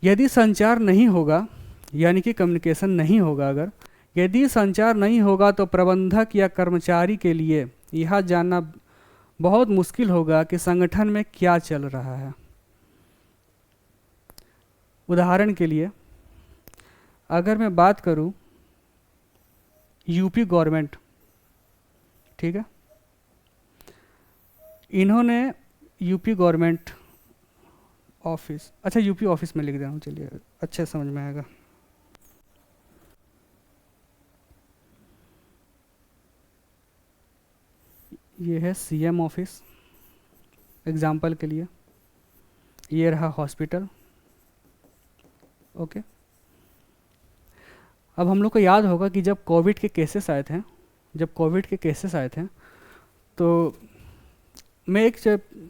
यदि संचार नहीं होगा, यानी कि कम्युनिकेशन नहीं होगा, अगर यदि संचार नहीं होगा तो प्रबंधक या कर्मचारी के लिए यह जानना बहुत मुश्किल होगा कि संगठन में क्या चल रहा है। उदाहरण के लिए अगर मैं बात करूं, यूपी गवर्नमेंट, ठीक है, इन्होंने यूपी गवर्नमेंट ऑफिस, अच्छा यूपी ऑफिस में लिख दे रहा हूँ, चलिए अच्छे समझ में आएगा। ये है सीएम ऑफिस एग्जाम्पल के लिए, ये रहा हॉस्पिटल। ओके, अब हम लोग को याद होगा कि जब कोविड के केसेस आए थे, तो मैं एक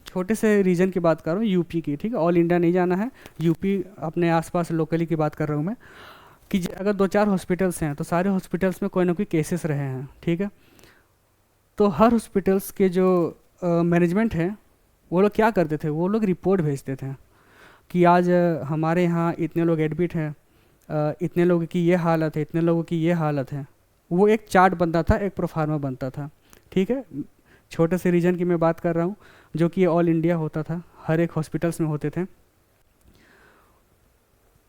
छोटे से रीजन की बात कर रहा हूँ, यूपी की, ठीक है, ऑल इंडिया नहीं जाना है, यूपी अपने आसपास लोकली की बात कर रहा हूँ मैं, कि अगर 2-4 हॉस्पिटल्स हैं तो सारे हॉस्पिटल्स में कोई ना कोई केसेस रहे हैं, ठीक है। तो हर हॉस्पिटल्स के जो मैनेजमेंट है वो लोग क्या करते थे, वो लोग रिपोर्ट भेजते थे कि आज हमारे यहाँ इतने लोग एडमिट हैं, इतने लोगों की ये हालत है, इतने लोगों की ये हालत है। वो एक चार्ट बनता था, एक प्रोफार्मा बनता था, ठीक है। छोटे से रीजन की मैं बात कर रहा हूँ, जो कि ऑल इंडिया होता था, हर एक हॉस्पिटल्स में होते थे।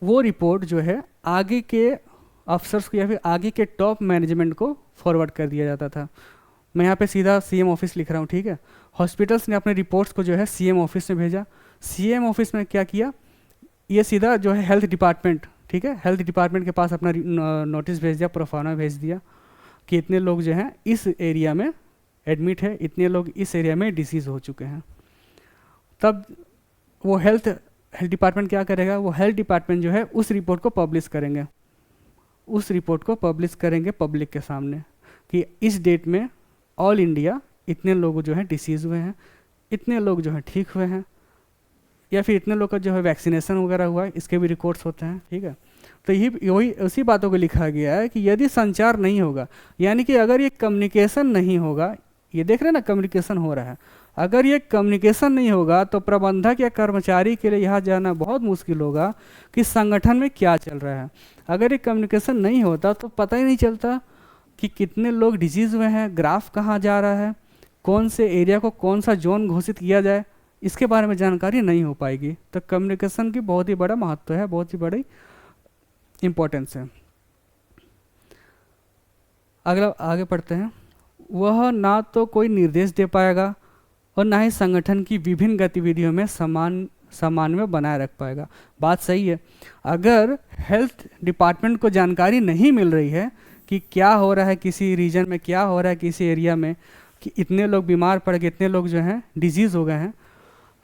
वो रिपोर्ट जो है आगे के अफसर्स को या फिर आगे के टॉप मैनेजमेंट को फॉरवर्ड कर दिया जाता था। मैं यहाँ पे सीधा सीएम ऑफिस लिख रहा हूँ, ठीक है। हॉस्पिटल्स ने अपने रिपोर्ट्स को जो है सीएम ऑफिस में भेजा। सीएम ऑफिस में क्या किया, ये सीधा जो है हेल्थ डिपार्टमेंट, ठीक है, हेल्थ डिपार्टमेंट के पास अपना नोटिस भेज दिया, प्रोफार्मा भेज दिया कि इतने लोग जो हैं इस एरिया में एडमिट है, इतने लोग इस एरिया में डिसीज़ हो चुके हैं। तब वो हेल्थ डिपार्टमेंट क्या करेगा, वो हेल्थ डिपार्टमेंट जो है उस रिपोर्ट को पब्लिश करेंगे, पब्लिक के सामने कि इस डेट में ऑल इंडिया इतने लोग जो हैं डिसीज़ हुए हैं, इतने लोग जो हैं ठीक हुए हैं, या फिर इतने लोग का जो है वैक्सीनेशन वगैरह हुआ है, इसके भी रिकॉर्ड्स होते हैं, ठीक है। तो यही उसी बातों को लिखा गया है कि यदि संचार नहीं होगा, यानी कि अगर ये कम्युनिकेशन नहीं होगा, ये देख रहे हैं ना कम्युनिकेशन हो रहा है, अगर ये कम्युनिकेशन नहीं होगा तो प्रबंधक या कर्मचारी के लिए यहाँ जाना बहुत मुश्किल होगा कि संगठन में क्या चल रहा है। अगर ये कम्युनिकेशन नहीं होता तो पता ही नहीं चलता कि कितने लोग डिजीज़ हुए हैं, ग्राफ कहाँ जा रहा है, कौन से एरिया को कौन सा जोन घोषित किया जाए, इसके बारे में जानकारी नहीं हो पाएगी। तो कम्युनिकेशन की बहुत ही बड़ा महत्व है, बहुत ही बड़ी इम्पोर्टेंस है। अगला आगे पढ़ते हैं। वह ना तो कोई निर्देश दे पाएगा और ना ही संगठन की विभिन्न गतिविधियों में समन्वय बनाए रख पाएगा। बात सही है, अगर हेल्थ डिपार्टमेंट को जानकारी नहीं मिल रही है कि क्या हो रहा है किसी रीजन में, क्या हो रहा है किसी एरिया में, कि इतने लोग बीमार पड़ गए, इतने लोग जो हैं डिजीज़ हो गए हैं,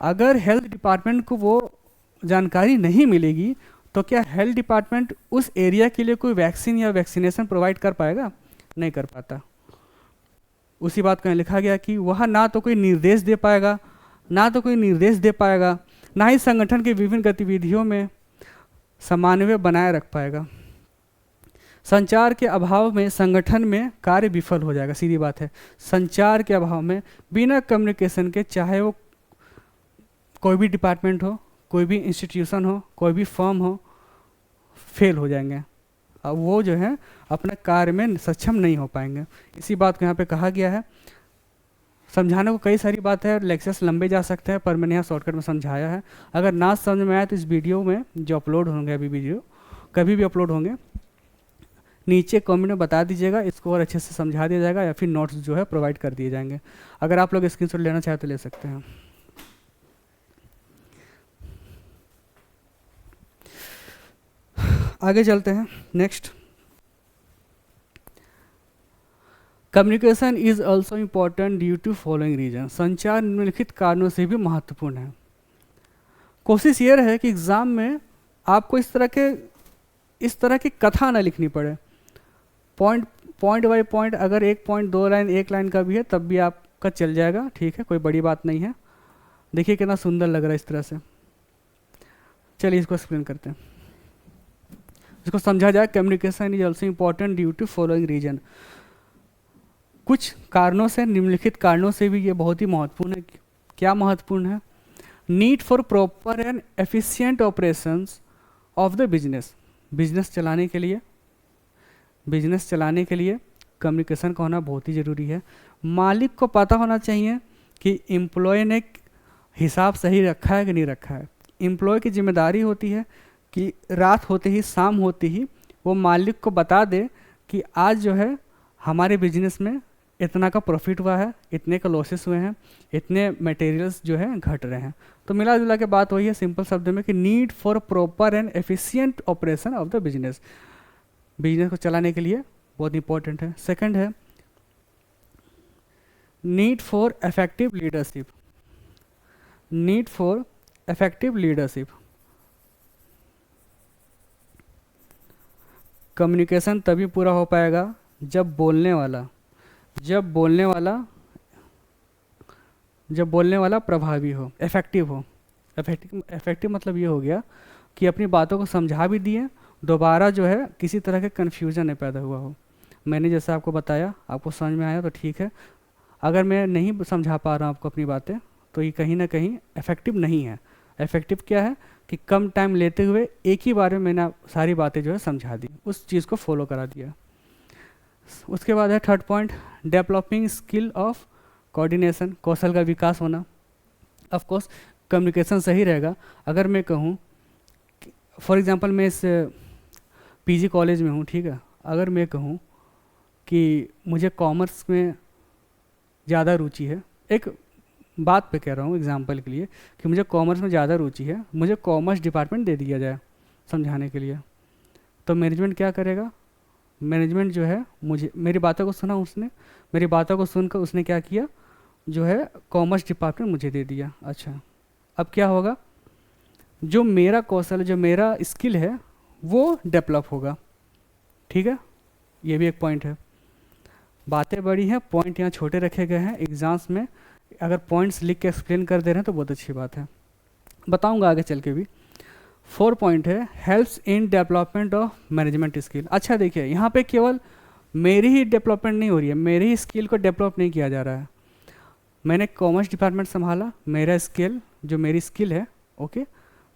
अगर हेल्थ डिपार्टमेंट को वो जानकारी नहीं मिलेगी तो क्या हेल्थ डिपार्टमेंट उस एरिया के लिए कोई वैक्सीन या वैक्सीनेशन प्रोवाइड कर पाएगा? नहीं कर पाता। उसी बात को यहाँ लिखा गया कि वह ना तो कोई निर्देश दे पाएगा, ना ही संगठन की विभिन्न गतिविधियों में समन्वय बनाए रख पाएगा। संचार के अभाव में संगठन में कार्य विफल हो जाएगा, सीधी बात है। संचार के अभाव में, बिना कम्युनिकेशन के, चाहे वो कोई भी डिपार्टमेंट हो, कोई भी इंस्टीट्यूशन हो, कोई भी फर्म हो, फेल हो जाएंगे। अब वो जो है अपने कार्य में सक्षम नहीं हो पाएंगे। इसी बात को यहाँ पे कहा गया है। समझाने को कई सारी बातें हैं, लेक्चर्स लंबे जा सकते हैं, पर मैंने यहाँ शॉर्टकट में समझाया है। अगर ना समझ में आया तो इस वीडियो में जो अपलोड होंगे, अभी वीडियो कभी भी अपलोड होंगे, नीचे कमेंट में बता दीजिएगा, इसको और अच्छे से समझा दिया जाएगा, या फिर नोट्स जो है प्रोवाइड कर दिए जाएंगे। अगर आप लोग स्क्रीनशॉट लेना चाहें तो ले सकते हैं। आगे चलते हैं। Next, communication is also important due to following reason. संचार निम्नलिखित कारणों से भी महत्वपूर्ण है। कोशिश ये रहे कि एग्जाम में आपको इस तरह की कथा ना लिखनी पड़े। पॉइंट बाय पॉइंट, अगर 1 पॉइंट 2 लाइन 1 लाइन का भी है तब भी आपका चल जाएगा, ठीक है, कोई बड़ी बात नहीं है। देखिए कितना सुंदर लग रहा है इस तरह से। चलिए इसको एक्सप्लेन करते हैं, इसको समझा जाए। Communication is also important due to following reason. कुछ कारणों से, निम्नलिखित कारणों से भी ये बहुत ही महत्वपूर्ण है। क्या महत्वपूर्ण है? Need for proper and efficient operations of the business. Business चलाने के लिए कम्युनिकेशन का होना बहुत ही ज़रूरी है। मालिक को पता होना चाहिए कि एम्प्लॉय ने हिसाब सही रखा है कि नहीं रखा है। एम्प्लॉय की जिम्मेदारी होती है कि रात होते ही, शाम होते ही वो मालिक को बता दे कि आज जो है हमारे बिजनेस में इतना का प्रॉफिट हुआ है, इतने का लॉसेस हुए हैं, इतने मटेरियल्स जो है घट रहे हैं। तो मिला जुला के बात वही है सिंपल शब्द में कि need for proper and efficient operation of the business, business को चलाने के लिए बहुत इंपॉर्टेंट है। सेकंड है need for effective leadership, need for effective leadership. Communication तभी पूरा हो पाएगा जब बोलने वाला जब बोलने वाला जब बोलने वाला प्रभावी हो, इफेक्टिव हो। इफेक्टिव मतलब ये हो गया कि अपनी बातों को समझा भी दिए, दोबारा जो है किसी तरह के कन्फ्यूजन नहीं पैदा हुआ हो। मैंने जैसा आपको बताया, आपको समझ में आया तो ठीक है, अगर मैं नहीं समझा पा रहा हूँ आपको अपनी बातें, तो ये कहीं ना कहीं इफेक्टिव नहीं है। इफेक्टिव क्या है कि कम टाइम लेते हुए एक ही बार में मैंने सारी बातें जो है समझा दी, उस चीज़ को फॉलो करा दिया। उसके बाद है third point, developing skill of coordination, कौशल का विकास होना। ऑफ कोर्स कम्युनिकेशन सही रहेगा। अगर मैं कहूँ फॉर एग्जांपल मैं इस पीजी कॉलेज में हूँ, ठीक है, अगर मैं कहूँ कि मुझे कॉमर्स में ज़्यादा रुचि है, एक बात पे कह रहा हूँ एग्जांपल के लिए कि मुझे कॉमर्स में ज़्यादा रुचि है, मुझे कॉमर्स डिपार्टमेंट दे दिया जाए समझाने के लिए, तो मैनेजमेंट क्या करेगा? मैनेजमेंट जो है मुझे, मेरी बातों को सुना उसने, मेरी बातों को सुनकर उसने क्या किया, जो है कॉमर्स डिपार्टमेंट मुझे दे दिया। अच्छा, अब क्या होगा? जो मेरा कौशल, जो मेरा स्किल है वो डेवलप होगा। ठीक है, ये भी एक पॉइंट है। बातें बड़ी हैं, पॉइंट यहाँ छोटे रखे गए हैं। एग्जाम्स में अगर पॉइंट्स लिख के एक्सप्लेन कर दे रहे हैं तो बहुत अच्छी बात है, बताऊंगा आगे चल के भी। 4 पॉइंट है helps in development of management skill. अच्छा देखिए, यहाँ पे केवल मेरी ही डेवलपमेंट नहीं हो रही है, मेरी ही स्किल को डेवलप नहीं किया जा रहा है। मैंने कॉमर्स डिपार्टमेंट संभाला, मेरा स्किल, जो मेरी स्किल है, ओके,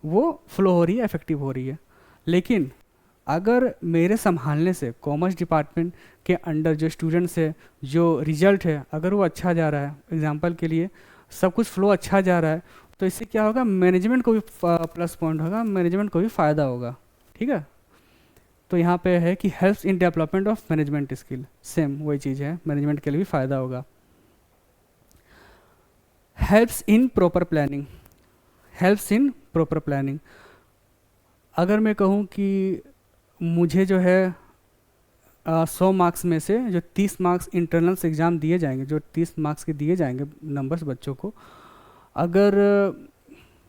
वो फ्लो हो रही है, इफेक्टिव हो रही है। लेकिन अगर मेरे संभालने से कॉमर्स डिपार्टमेंट के अंडर जो स्टूडेंट्स है, जो रिजल्ट है, अगर वो अच्छा जा रहा है, एग्जांपल के लिए सब कुछ फ्लो अच्छा जा रहा है, तो इससे क्या होगा? मैनेजमेंट को भी प्लस पॉइंट होगा, मैनेजमेंट को भी फ़ायदा होगा। ठीक है, तो यहाँ पे है कि helps in development of management skill, same वही चीज़ है, मैनेजमेंट के लिए भी फ़ायदा होगा। Helps in proper planning, helps in proper planning. अगर मैं कहूँ कि मुझे जो है 100 मार्क्स में से जो 30 मार्क्स इंटरनल्स एग्ज़ाम दिए जाएंगे, जो 30 मार्क्स के दिए जाएंगे नंबर्स बच्चों को, अगर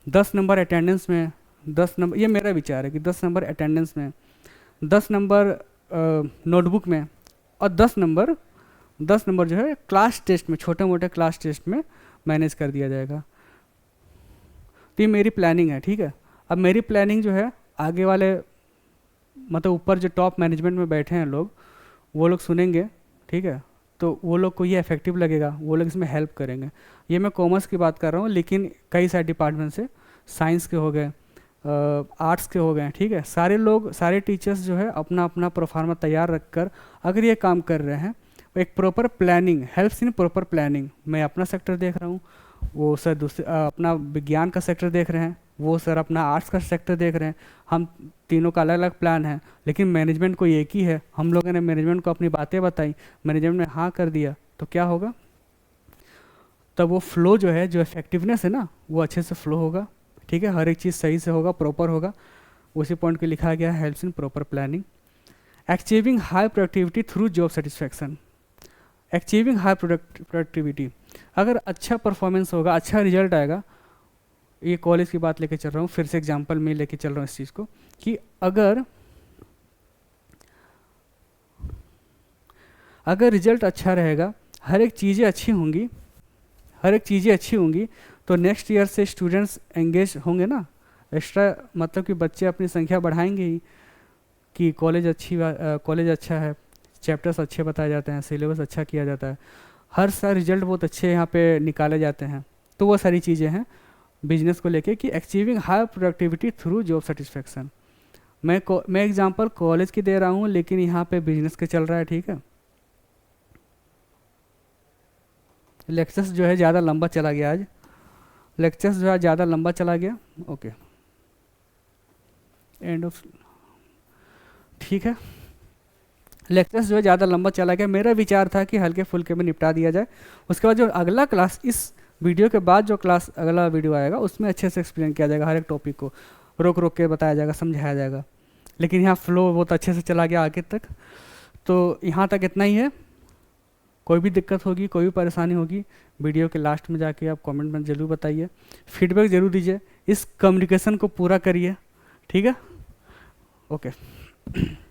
10 नंबर अटेंडेंस में, 10 नंबर, ये मेरा विचार है कि 10 नंबर अटेंडेंस में, 10 नंबर नोटबुक में, और 10 नंबर जो है क्लास टेस्ट में, छोटे मोटे क्लास टेस्ट में मैनेज कर दिया जाएगा। तो ये मेरी प्लानिंग है। ठीक है, अब मेरी प्लानिंग जो है आगे वाले, मतलब ऊपर जो टॉप मैनेजमेंट में बैठे हैं लोग, वो लोग सुनेंगे, ठीक है, तो वो लोग को ये इफेक्टिव लगेगा, वो लोग इसमें हेल्प करेंगे। ये मैं कॉमर्स की बात कर रहा हूँ, लेकिन कई सारे डिपार्टमेंट से, साइंस के हो गए, आर्ट्स के हो गए, ठीक है, सारे लोग, सारे टीचर्स जो है अपना अपना प्रोफार्मा तैयार रखकर अगर ये काम कर रहे हैं, एक proper planning, helps in proper planning. मैं अपना सेक्टर देख रहा हूँ, वो सर दूसरे अपना विज्ञान का सेक्टर देख रहे हैं, वो सर अपना आर्ट्स का सेक्टर देख रहे हैं, हम तीनों का अलग अलग प्लान है, लेकिन मैनेजमेंट को एक ही है। हम लोगों ने मैनेजमेंट को अपनी बातें बताई, मैनेजमेंट ने हाँ कर दिया, तो क्या होगा? तब वो फ्लो जो है, जो इफेक्टिवनेस है ना, वो अच्छे से फ्लो होगा। ठीक है, हर एक चीज़ सही से होगा, प्रॉपर होगा। उसी पॉइंट को लिखा गया है, helps in proper planning. Achieving high productivity through job satisfaction, achieving high productivity, अगर अच्छा परफॉर्मेंस होगा, अच्छा रिजल्ट आएगा, ये कॉलेज की बात लेके चल रहा हूँ, फिर से एग्जांपल में लेके चल रहा हूँ इस चीज़ को, कि अगर रिजल्ट अच्छा रहेगा, हर एक चीज़ें अच्छी होंगी, हर एक चीज़ें अच्छी होंगी, तो नेक्स्ट ईयर से स्टूडेंट्स एंगेज होंगे ना, एक्स्ट्रा, मतलब कि बच्चे अपनी संख्या बढ़ाएंगे ही, कि कॉलेज अच्छा है, चैप्टर्स अच्छे बताए जाते हैं, सिलेबस अच्छा किया जाता है, हर साल रिजल्ट बहुत अच्छे यहाँ पे निकाले जाते हैं। तो वो सारी चीज़ें हैं बिजनेस को लेके कि achieving high productivity through job satisfaction. मैं एग्जांपल कॉलेज की दे रहा हूँ, लेकिन यहाँ पे बिजनेस के चल रहा है। ठीक है, लेक्चर्स जो है ज़्यादा लंबा चला गया आज, लेक्चर्स जो है ज़्यादा लंबा चला गया। ओके, एंड ऑफ, ठीक है। लेक्चर्स जो है ज़्यादा लंबा चला गया। मेरा विचार था कि हल्के फुल्के में निपटा दिया जाए, उसके बाद जो अगला क्लास, इस वीडियो के बाद जो क्लास अगला वीडियो आएगा उसमें अच्छे से एक्सप्लेन किया जाएगा, हर एक टॉपिक को रोक रोक के बताया जाएगा, समझाया जाएगा। लेकिन यहाँ फ्लो बहुत अच्छे से चला गया आगे तक। तो यहाँ तक इतना ही है। कोई भी दिक्कत होगी, कोई भी परेशानी होगी, वीडियो के लास्ट में जाके आप कमेंट में ज़रूर बताइए, फीडबैक ज़रूर दीजिए, इस कम्युनिकेशन को पूरा करिए, ठीक है। ओके।